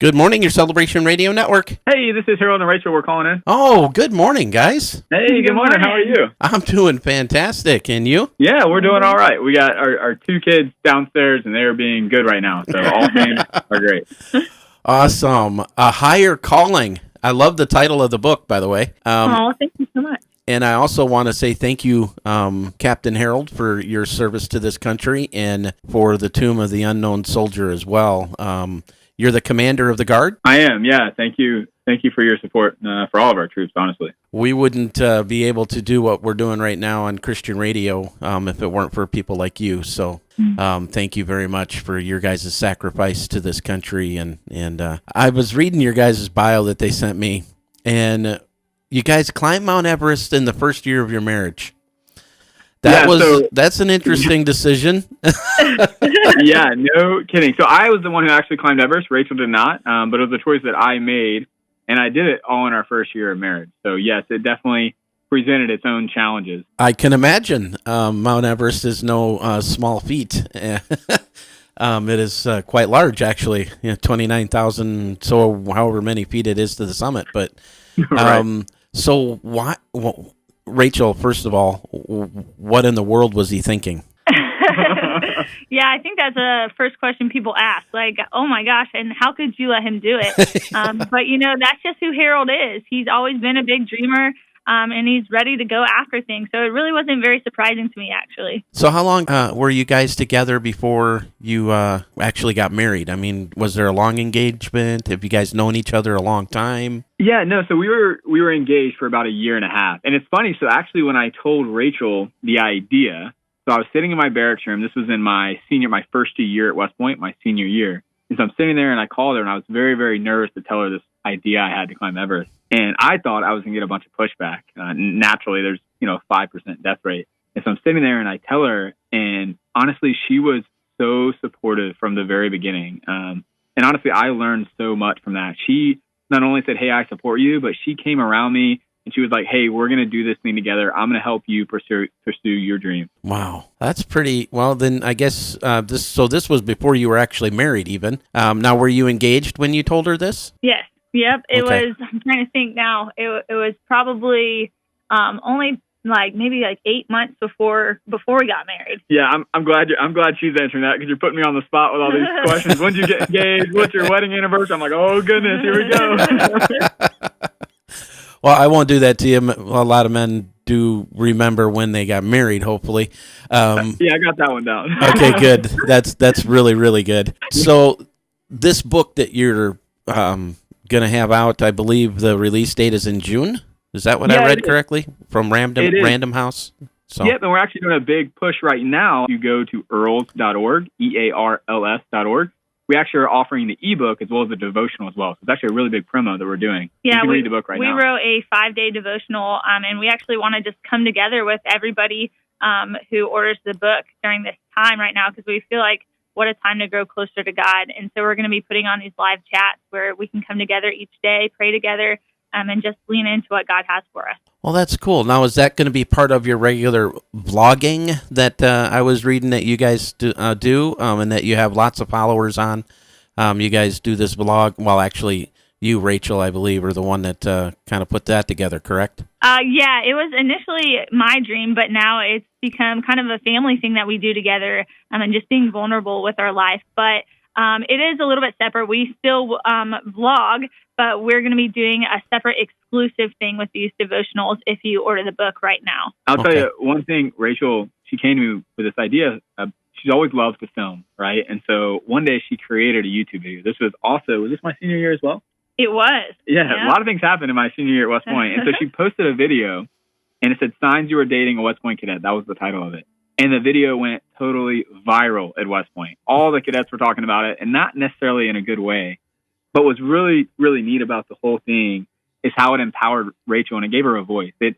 Good morning, your Celebration Radio Network. Hey, this is Harold and Rachel. We're calling in. Oh, good morning, guys. Hey, good morning. How are you? I'm doing fantastic. And you? Yeah, we're doing all right. We got our two kids downstairs, and they're being good right now. So all things are great. Awesome. A Higher Calling. I love the title of the book, by the way. Thank you so much. And I also want to say thank you, Captain Harold, for your service to this country and for the Tomb of the Unknown Soldier as well. You're the commander of the Guard? I am, yeah. Thank you. Thank you for your support for all of our troops, honestly. We wouldn't be able to do what we're doing right now on Christian radio if it weren't for people like you. So thank you very much for your guys' sacrifice to this country. And I was reading your guys' bio that they sent me, and you guys climbed Mount Everest in the first year of your marriage. That's an interesting decision. Yeah, no kidding. So I was the one who actually climbed Everest. Rachel did not, but it was a choice that I made, and I did it all in our first year of marriage. So yes, it definitely presented its own challenges. I can imagine. Mount Everest is no small feat. It is quite large, actually. 29,000, so however many feet it is to the summit. But Right. so why? Rachel, first of all, what in the world was he thinking? Yeah, I think that's the first question people ask. Like, oh my gosh, and how could you let him do it? But, that's just who Harold is. He's always been a big dreamer, and he's ready to go after things. So it really wasn't very surprising to me, actually. So how long were you guys together before you actually got married? I mean, was there a long engagement? Have you guys known each other a long time? Yeah, no, so we were engaged for about a year and a half. And it's funny, so actually when I told Rachel the idea, so I was sitting in my barracks room. This was in my first year at West Point, my senior year. And so I'm sitting there and I called her and I was very, very nervous to tell her this idea I had to climb Everest. And I thought I was going to get a bunch of pushback. Naturally, there's, 5% death rate. And so I'm sitting there and I tell her, and honestly, she was so supportive from the very beginning. And honestly, I learned so much from that. She not only said, hey, I support you, but she came around me and she was like, hey, we're going to do this thing together. I'm going to help you pursue your dream. Wow. That's pretty, well, then I guess this was before you were actually married even. Now, were you engaged when you told her this? Yes. Yep. It Okay. was, I'm trying to think now, it was probably only maybe 8 months before we got married. Yeah, I'm glad she's answering that because you're putting me on the spot with all these questions. When did you get engaged? What's your wedding anniversary? I'm like, oh goodness, here we go. Well, I won't do that to you. A lot of men do remember when they got married, hopefully. Yeah, I got that one down. Okay, good. That's really, really good. So this book that you're going to have out, I believe the release date is in June. Is that what I read correctly from Random House? So. Yep, and we're actually doing a big push right now. You go to earls.org, EARLS.org. We actually are offering the ebook as well as the devotional as well. So it's actually a really big promo that we're doing. Yeah, you can read the book right now. We wrote a 5-day devotional, and we actually want to just come together with everybody who orders the book during this time right now because we feel like what a time to grow closer to God. And so we're going to be putting on these live chats where we can come together each day, pray together, and just lean into what God has for us. Well, that's cool. Now, is that going to be part of your regular vlogging that I was reading that you guys do and that you have lots of followers on? You guys do this vlog. Well, actually, you, Rachel, I believe, are the one that kind of put that together, correct? Yeah, it was initially my dream, but now it's become kind of a family thing that we do together and just being vulnerable with our life. But it is a little bit separate. We still vlog, but we're going to be doing a separate exclusive thing with these devotionals if you order the book right now. I'll tell you one thing, Rachel, she came to me with this idea. She's always loved to film, right? And so one day she created a YouTube video. Was this my senior year as well? It was. Yeah, a lot of things happened in my senior year at West Point. And so she posted a video and it said, "Signs you were dating a West Point cadet." That was the title of it. And the video went totally viral at West Point. All the cadets were talking about it, and not necessarily in a good way. But what's really, really neat about the whole thing is how it empowered Rachel, and it gave her a voice. It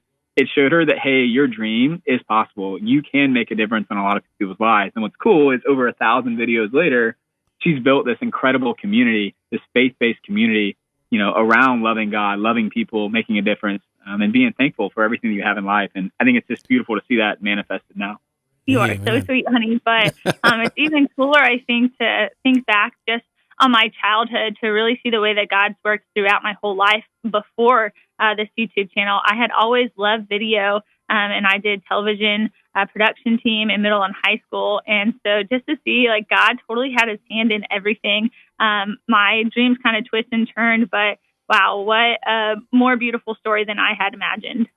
showed her that, hey, your dream is possible. You can make a difference in a lot of people's lives. And what's cool is over 1,000 videos later, she's built this incredible community, this faith-based community, around loving God, loving people, making a difference, and being thankful for everything that you have in life. And I think it's just beautiful to see that manifested now. You are so sweet, honey. But it's even cooler, I think, to think back just on my childhood to really see the way that God's worked throughout my whole life before this YouTube channel. I had always loved video, and I did television production team in middle and high school. And so just to see like God totally had his hand in everything, my dreams kind of twist and turned, but wow, what a more beautiful story than I had imagined.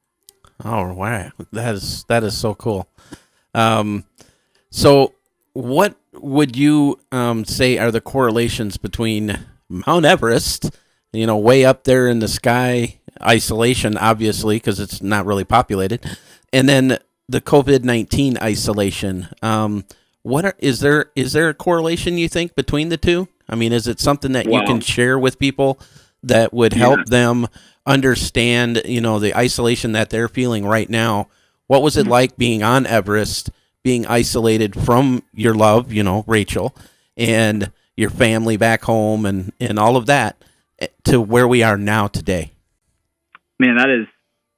Oh, wow. That is so cool. So what would you say are the correlations between Mount Everest, way up there in the sky, isolation, obviously, because it's not really populated, and then the COVID-19 isolation? Is there a correlation, you think, between the two? I mean, is it something that you can share with people that would help them understand, the isolation that they're feeling right now? What was it like being on Everest, being isolated from your love, Rachel, and your family back home and all of that, to where we are now today? Man, that is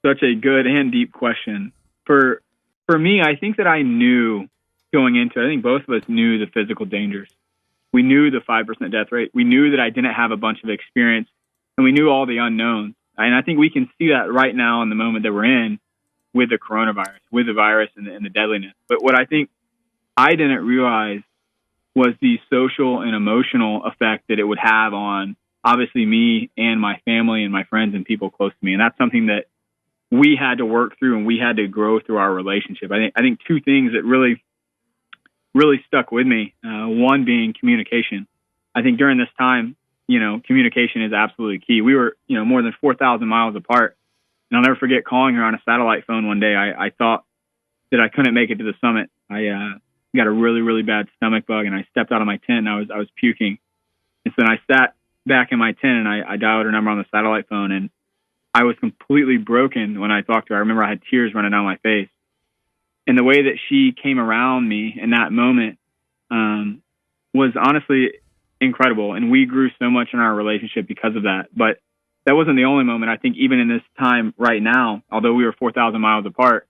such a good and deep question. For me, I think that I knew going into it, I think both of us knew the physical dangers. We knew the 5% death rate. We knew that I didn't have a bunch of experience, and we knew all the unknowns. And I think we can see that right now in the moment that we're in with the coronavirus, with the virus and the deadliness. But what I think I didn't realize was the social and emotional effect that it would have on, obviously, me and my family and my friends and people close to me. And that's something that we had to work through, and we had to grow through our relationship. I think two things that really stuck with me. One being communication. I think during this time, communication is absolutely key. We were, more than 4,000 miles apart. And I'll never forget calling her on a satellite phone one day. I thought that I couldn't make it to the summit. I got a really, really bad stomach bug, and I stepped out of my tent, and I was puking. And so then I sat back in my tent, and I dialed her number on the satellite phone, and I was completely broken when I talked to her. I remember I had tears running down my face. And the way that she came around me in that moment was honestly incredible. And we grew so much in our relationship because of that. But that wasn't the only moment. I think even in this time right now, although we were 4,000 miles apart,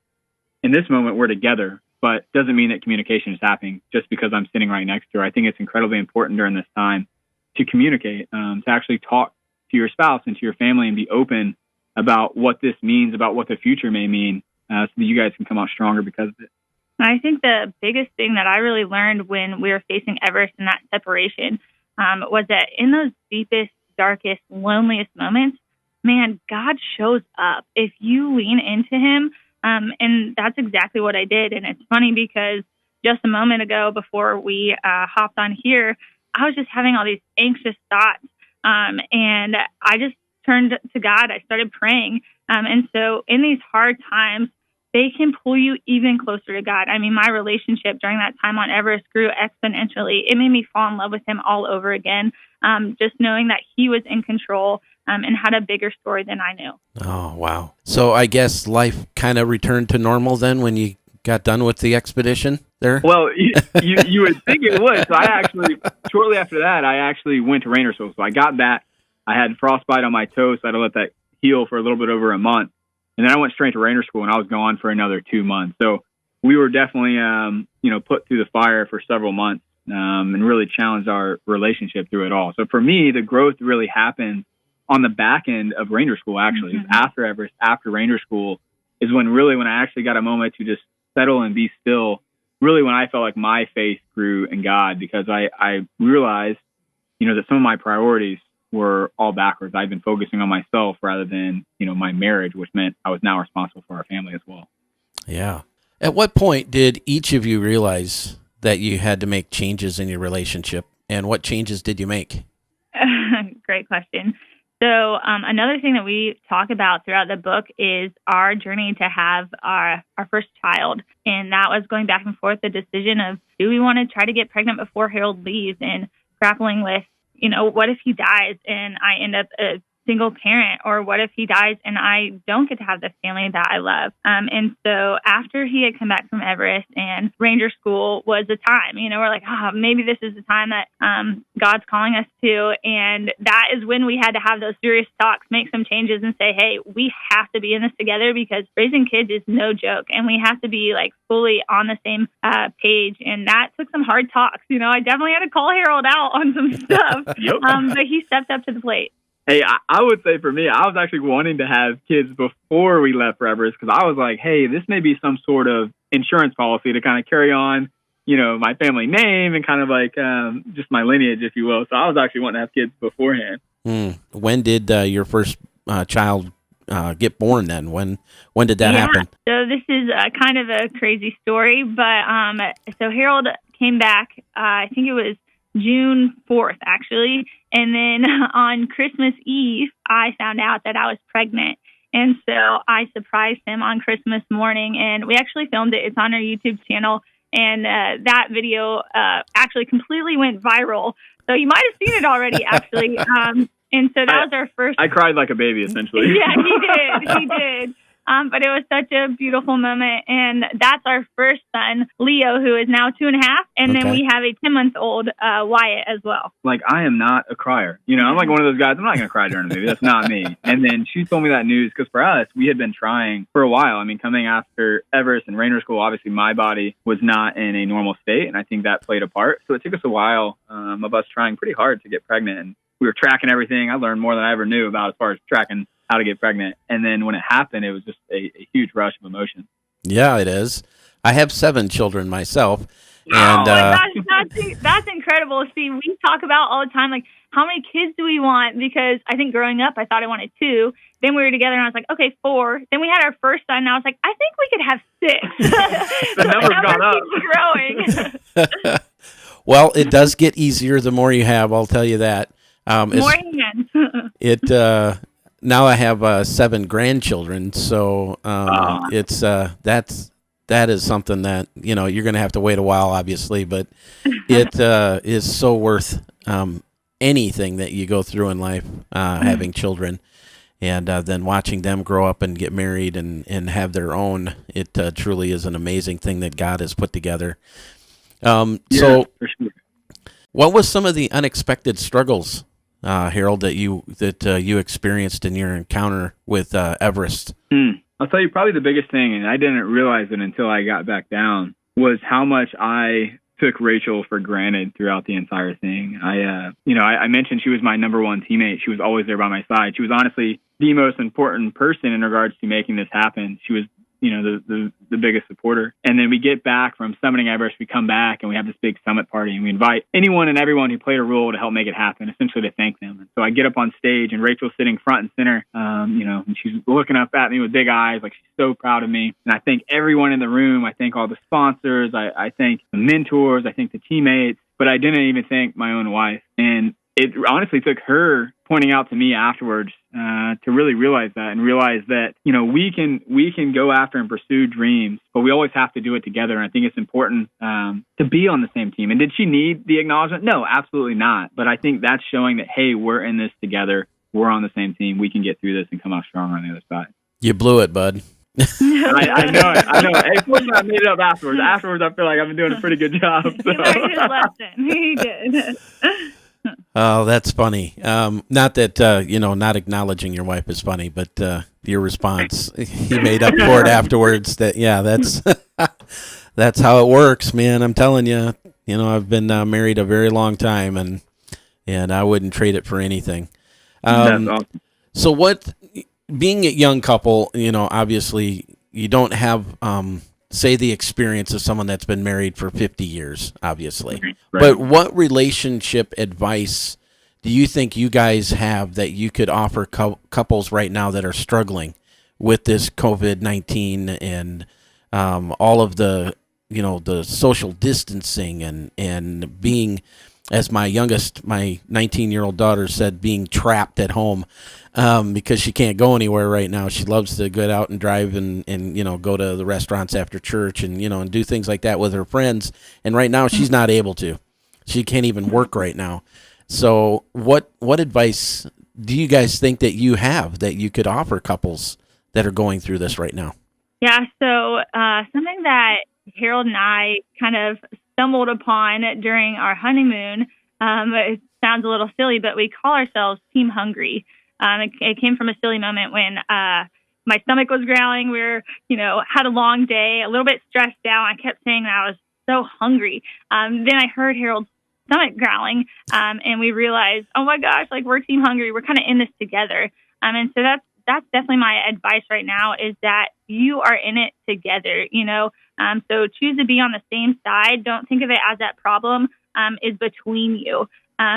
in this moment we're together, but doesn't mean that communication is happening just because I'm sitting right next to her. I think it's incredibly important during this time to communicate, to actually talk to your spouse and to your family and be open about what this means, about what the future may mean, so that you guys can come out stronger because of it. I think the biggest thing that I really learned when we were facing Everest and that separation was that in those deepest, darkest, loneliest moments, man, God shows up if you lean into him. And that's exactly what I did. And it's funny because just a moment ago before we hopped on here, I was just having all these anxious thoughts. And I just turned to God. I started praying. And so in these hard times, they can pull you even closer to God. I mean, my relationship during that time on Everest grew exponentially. It made me fall in love with him all over again, just knowing that he was in control and had a bigger story than I knew. Oh, wow. So I guess life kind of returned to normal then when you got done with the expedition there? Well, you would think it would. So I actually, shortly after that, I actually went to Ranger School. So I got back. I had frostbite on my toe, so I had to let that heal for a little bit over a month. And then I went straight to Ranger School, and I was gone for another 2 months. So we were definitely, put through the fire for several months and really challenged our relationship through it all. So for me, the growth really happened on the back end of Ranger School, actually. Mm-hmm. After Everest, after Ranger School, is when I actually got a moment to just settle and be still, really when I felt like my faith grew in God, because I realized, that some of my priorities were all backwards. I've been focusing on myself rather than, my marriage, which meant I was now responsible for our family as well. Yeah. At what point did each of you realize that you had to make changes in your relationship, and what changes did you make? Great question. So another thing that we talk about throughout the book is our journey to have our first child. And that was going back and forth, the decision of, do we want to try to get pregnant before Harold leaves, and grappling with, what if he dies and I end up single parent, or what if he dies and I don't get to have the family that I love? And so after he had come back from Everest, and Ranger School was the time, we're like, maybe this is the time that God's calling us to. And that is when we had to have those serious talks, make some changes, and say, hey, we have to be in this together, because raising kids is no joke, and we have to be like fully on the same page. And that took some hard talks. I definitely had to call Harold out on some stuff, but he stepped up to the plate. Hey, I would say for me, I was actually wanting to have kids before we left for Everest, because I was like, hey, this may be some sort of insurance policy to kind of carry on, my family name and kind of like just my lineage, if you will. So I was actually wanting to have kids beforehand. When did your first child get born then? When did that happen? So this is kind of a crazy story, but so Harold came back, I think it was June 4th, actually. And then on Christmas Eve, I found out that I was pregnant. And so I surprised him on Christmas morning, and we actually filmed it. It's on our YouTube channel. And that video actually completely went viral. So you might have seen it already, actually. And so that was our first. I cried like a baby, essentially. Yeah, he did. But it was such a beautiful moment. And that's our first son, Leo, who is now 2.5. And then we have a 10-month-old Wyatt as well. Like, I am not a crier. I'm like one of those guys, I'm not going to cry during a movie. That's not me. And then she told me that news, because for us, we had been trying for a while. I mean, coming after Everest and Ranger School, obviously my body was not in a normal state. And I think that played a part. So it took us a while of us trying pretty hard to get pregnant. And we were tracking everything. I learned more than I ever knew about as far as tracking how to get pregnant. And then when it happened, it was just a huge rush of emotion. Yeah, it is. I have 7 children myself. Wow. And that's incredible. See, we talk about all the time, like, how many kids do we want? Because I think growing up, I thought I wanted 2. Then we were together, and I was like, okay, 4. Then we had our first son, and I was like, I think we could have 6. The number's gone up. Keeps growing. Well, it does get easier the more you have, I'll tell you that. More hands. Now I have 7 grandchildren, so that is something that you're going to have to wait a while, obviously, but it is so worth anything that you go through in life, having children, and then watching them grow up and get married and have their own. It truly is an amazing thing that God has put together. So, for sure. What was some of the unexpected struggles, Harold, that you experienced in your encounter with Everest? I'll tell you, probably the biggest thing, and I didn't realize it until I got back down, was how much I took Rachel for granted throughout the entire thing. I mentioned she was my number one teammate. She was always there by my side. She was honestly the most important person in regards to making this happen. She was the biggest supporter. And then we get back from summiting Everest, we come back and we have this big summit party, and we invite anyone and everyone who played a role to help make it happen, essentially to thank them. And so I get up on stage, and Rachel's sitting front and center, and she's looking up at me with big eyes, like she's so proud of me. And I thank everyone in the room. I thank all the sponsors. I thank the mentors. I thank the teammates, but I didn't even thank my own wife. And it honestly took her pointing out to me afterwards to really realize that we can go after and pursue dreams, but we always have to do it together. And I think it's important to be on the same team. And did she need the acknowledgement? No, absolutely not. But I think that's showing that, hey, we're in this together. We're on the same team. We can get through this and come out strong on the other side. You blew it, bud. I know it. Hey, fortunately, I made it up afterwards. Afterwards, I feel like I've been doing a pretty good job. So. He learned his lesson. He did. Oh, that's funny. Not that, not acknowledging your wife is funny, but your response, he made up for it afterwards. That's how it works, man. I'm telling you, I've been married a very long time, and I wouldn't trade it for anything. That's awesome. So being a young couple, obviously you don't have, say, the experience of someone that's been married for 50 years, obviously. Right. But what relationship advice do you think you guys have that you could offer couples right now that are struggling with this COVID-19 and all of the, the social distancing and being, as my 19-year-old daughter said, being trapped at home because she can't go anywhere right now. She loves to get out and drive and go to the restaurants after church and, and do things like that with her friends. And right now she's not able to. She can't even work right now. So what advice do you guys think that you have that you could offer couples that are going through this right now? Yeah, so something that Harold and I kind of stumbled upon during our honeymoon, it sounds a little silly, but we call ourselves Team Hungry. It came from a silly moment when my stomach was growling. We were, had a long day, a little bit stressed out. I kept saying that I was so hungry. Then I heard Harold's stomach growling, and we realized, oh my gosh, like we're Team Hungry. We're kind of in this together. And so that's definitely my advice right now, is that you are in it together, so choose to be on the same side. Don't think of it as that problem is between you.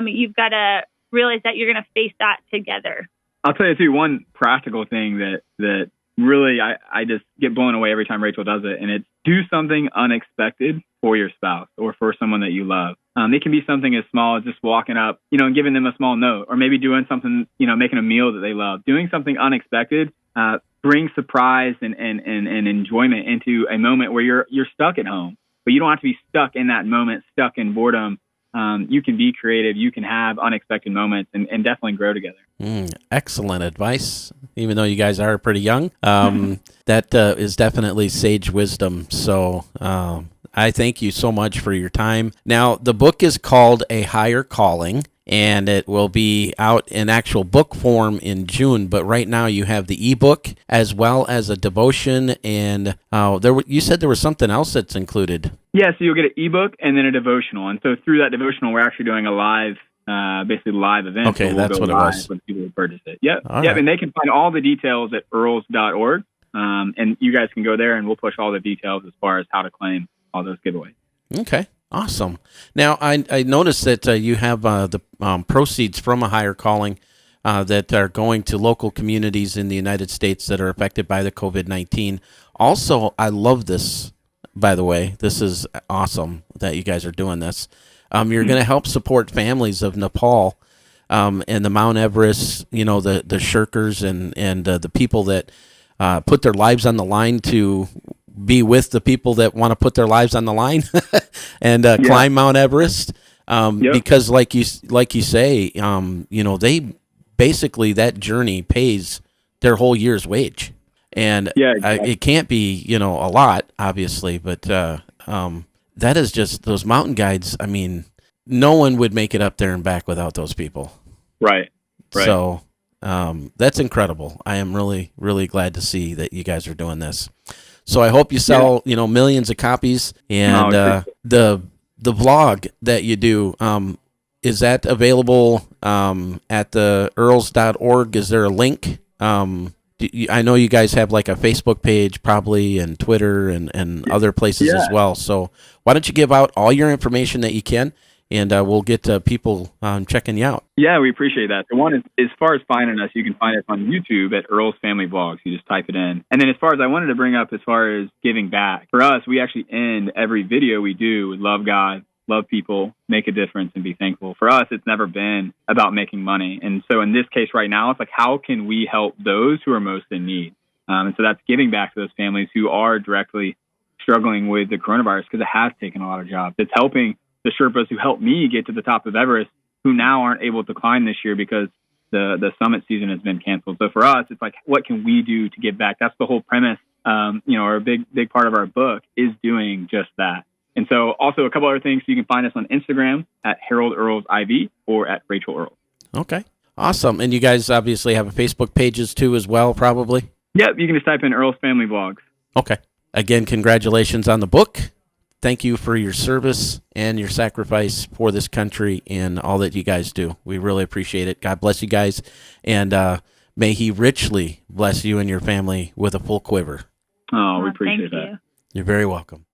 You've got to realize that you're going to face that together. I'll tell you too, one practical thing that really I just get blown away every time Rachel does it, and it's do something unexpected for your spouse or for someone that you love. It can be something as small as just walking up, and giving them a small note, or maybe doing something, making a meal that they love. Doing something unexpected brings surprise and enjoyment into a moment where you're stuck at home, but you don't have to be stuck in that moment, stuck in boredom. You can be creative. You can have unexpected moments and definitely grow together. Excellent advice. Even though you guys are pretty young, that is definitely sage wisdom. So I thank you so much for your time. Now, the book is called A Higher Calling, and it will be out in actual book form in June. But right now you have the ebook as well as a devotion, and you said there was something else that's included. Yeah, so you'll get an ebook and then a devotional. And so through that devotional, we're actually doing a live event. Okay, that's what it was. When people purchase it. Yep. All Yep. right. And they can find all the details at earls.org. And you guys can go there and we'll push all the details as far as how to claim all those giveaways. Okay. Awesome. Now, I noticed that you have the proceeds from A Higher Calling that are going to local communities in the United States that are affected by the COVID-19. Also, I love this, by the way. This is awesome that you guys are doing this. You're going to help support families of Nepal and the Mount Everest, the shirkers and the people that put their lives on the line to be with the people that want to put their lives on the line and climb Mount Everest. Because like you say, they basically, that journey pays their whole year's wage. And exactly. It can't be, a lot, obviously, but that is just those mountain guides. I mean, no one would make it up there and back without those people. Right. So that's incredible. I am really, really glad to see that you guys are doing this. So I hope you sell, millions of copies. And the vlog that you do, is that available at the earls.org? Is there a link? I know you guys have like a Facebook page probably, and Twitter and other places as well. So why don't you give out all your information that you can, and we'll get people checking you out. Yeah, we appreciate that. The one is, as far as finding us, you can find us on YouTube at Earls Family Vlogs. You just type it in. And then as far as I wanted to bring up, as far as giving back, for us, we actually end every video we do with love God, love people, make a difference, and be thankful. For us, it's never been about making money. And so in this case right now, it's like, how can we help those who are most in need? And so that's giving back to those families who are directly struggling with the coronavirus, because it has taken a lot of jobs. It's helping the Sherpas who helped me get to the top of Everest, who now aren't able to climb this year because the summit season has been canceled. So for us, it's like, what can we do to give back? That's the whole premise. Or a big part of our book is doing just that. And so also a couple other things. You can find us on Instagram at Harold Earls IV or at Rachel Earls. Okay. Awesome. And you guys obviously have a Facebook pages too as well, probably? Yep. You can just type in Earls Family Vlogs. Okay. Again, congratulations on the book. Thank you for your service and your sacrifice for this country and all that you guys do. We really appreciate it. God bless you guys. And may he richly bless you and your family with a full quiver. Oh, we appreciate that. You. You're very welcome.